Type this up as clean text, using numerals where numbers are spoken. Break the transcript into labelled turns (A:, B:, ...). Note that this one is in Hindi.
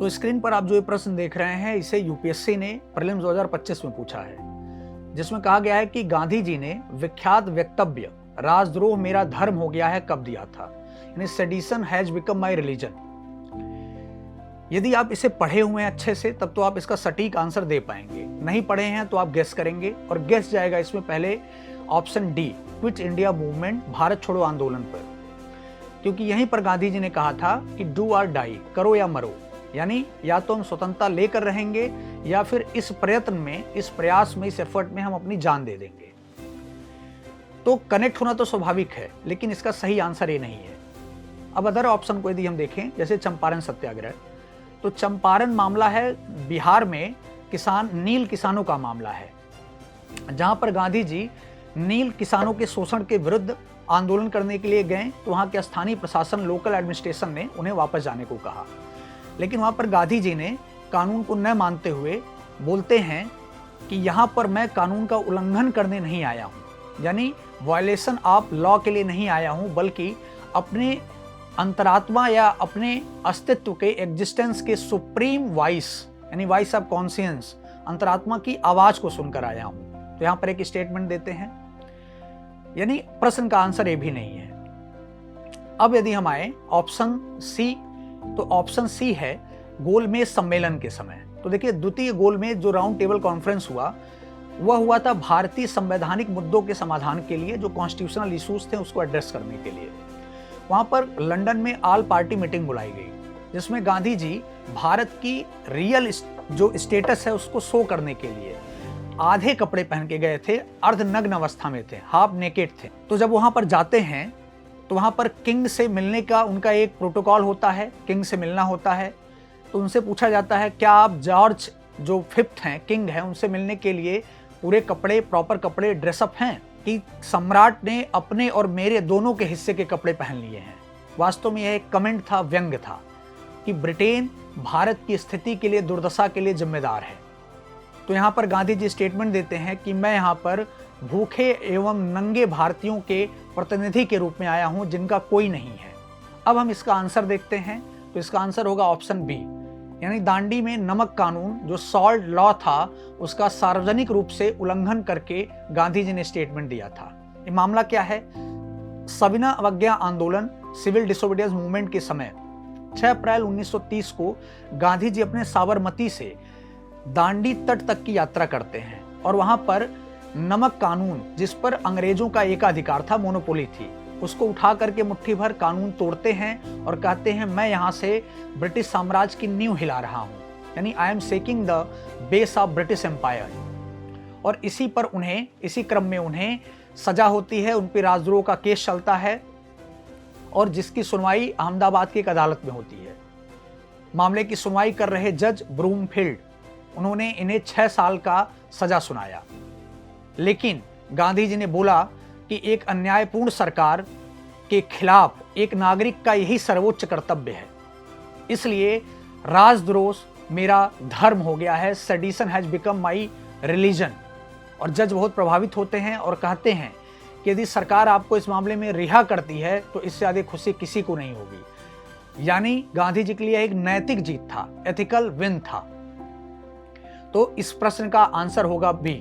A: तो स्क्रीन पर आप जो ये प्रश्न देख रहे हैं इसे यूपीएससी ने प्रीलिम्स 2025 में पूछा है, जिसमें कहा गया है कि गांधी जी ने विख्यात वक्तव्य राजद्रोह मेरा धर्म हो गया है कब दिया था, यानी sedition has become my religion. यदि आप इसे पढ़े हुए हैं अच्छे से तब तो आप इसका सटीक आंसर दे पाएंगे, नहीं पढ़े हैं तो आप गेस करेंगे और गेस जाएगा इसमें पहले option D, quit India movement, Bharat छोड़ो आंदोलन पर, क्योंकि यहीं पर गांधी जी ने कहा था कि डू और डाई, करो या मरो, यानी या तो हम स्वतंत्रता लेकर रहेंगे या फिर इस प्रयत्न में, इस प्रयास में, इस एफर्ट में हम अपनी जान दे देंगे। तो कनेक्ट होना तो स्वाभाविक है, लेकिन इसका सही आंसर ये नहीं है। अब अदर ऑप्शन को यदि हम देखें, जैसे चंपारण सत्याग्रह, तो चंपारण मामला है बिहार में नील किसानों का मामला है, जहां पर गांधी जी नील किसानों के शोषण के विरुद्ध आंदोलन करने के लिए गए, तो वहां के स्थानीय प्रशासन, लोकल एडमिनिस्ट्रेशन ने उन्हें वापस जाने को कहा, लेकिन वहां पर गांधी जी ने कानून को न मानते हुए बोलते हैं कि यहां पर मैं कानून का उल्लंघन करने नहीं आया हूं, यानी वायलेशन ऑफ लॉ के लिए नहीं आया हूं, बल्कि अपने अंतरात्मा या अपने अस्तित्व के, एग्जिस्टेंस के सुप्रीम वॉइस, यानी वॉइस ऑफ कॉन्शियंस, अंतरात्मा की आवाज को सुनकर आया हूं। तो यहां पर एक स्टेटमेंट देते हैं, यानी प्रश्न का आंसर ये भी नहीं है। अब यदि हम आए ऑप्शन सी, तो ऑप्शन सी है गोलमेज सम्मेलन के समय। तो देखिए, द्वितीय गोलमेज जो राउंड टेबल कॉन्फ्रेंस हुआ, वह हुआ था भारतीय संवैधानिक मुद्दों के समाधान के लिए, जो कॉन्स्टिट्यूशनल इश्यूज थे उसको एड्रेस करने के लिए। वहां पर लंदन में ऑल पार्टी मीटिंग बुलाई गई, जिसमें गांधी जी भारत की रियल जो स्टेटस है उसको शो करने के लिए आधे कपड़े पहन के गए थे, अर्धनग्न अवस्था में थे, हाफ नेकेड थे। तो जब वहां पर जाते हैं तो वहां पर किंग से मिलने का उनका एक प्रोटोकॉल होता है, किंग से मिलना होता है। तो उनसे पूछा जाता है क्या आप जॉर्ज जो 5th हैं, किंग हैं, उनसे मिलने के लिए पूरे कपड़े, प्रॉपर कपड़े, ड्रेसअप हैं, कि सम्राट ने अपने और मेरे दोनों के हिस्से के कपड़े पहन लिए हैं। वास्तव में यह एक कमेंट था, व्यंग्य था, कि ब्रिटेन भारत की स्थिति के लिए, दुर्दशा के लिए जिम्मेदार है। तो यहाँ पर गांधी जी स्टेटमेंट देते हैं कि मैं यहाँ पर भूखे एवं नंगे भारतीयों के प्रतिनिधि के रूप में आया हूं, जिनका कोई नहीं है। अब हम इसका आंसर देखते हैं, तो इसका आंसर होगा ऑप्शन बी, यानी दांडी में नमक कानून जो सॉल्ट लॉ था उसका सार्वजनिक रूप से उल्लंघन करके गांधी जी ने स्टेटमेंट दिया था। ये मामला क्या है? सविनय अवज्ञा आंदोलन, सिविल डिसोबीडियंस मूवमेंट के समय 6 अप्रैल 1930 को गांधी जी अपने साबरमती से दांडी तट तक की यात्रा करते हैं और वहां पर नमक कानून, जिस पर अंग्रेजों का एकाधिकार था, मोनोपोली थी, उसको उठा करके मुट्ठी भर कानून तोड़ते हैं और कहते हैं मैं यहाँ से ब्रिटिश साम्राज्य की नींव हिला रहा हूँ, यानी I am shaking the base of British empire. और इसी पर उन्हें, इसी क्रम में उन्हें सजा होती है, उन पर राजद्रोह का केस चलता है और जिसकी सुनवाई अहमदाबाद की एक अदालत में होती है। मामले की सुनवाई कर रहे जज ब्रूमफील्ड, उन्होंने इन्हें 6 साल का सजा सुनाया, लेकिन गांधी जी ने बोला कि एक अन्यायपूर्ण सरकार के खिलाफ एक नागरिक का यही सर्वोच्च कर्तव्य है, इसलिए राजद्रोह मेरा धर्म हो गया है, sedition has become my religion. और जज बहुत प्रभावित होते हैं और कहते हैं कि यदि सरकार आपको इस मामले में रिहा करती है तो इससे ज्यादा खुशी किसी को नहीं होगी। यानी गांधी जी के लिए एक नैतिक जीत था, एथिकल विन था। तो इस प्रश्न का आंसर होगा बी,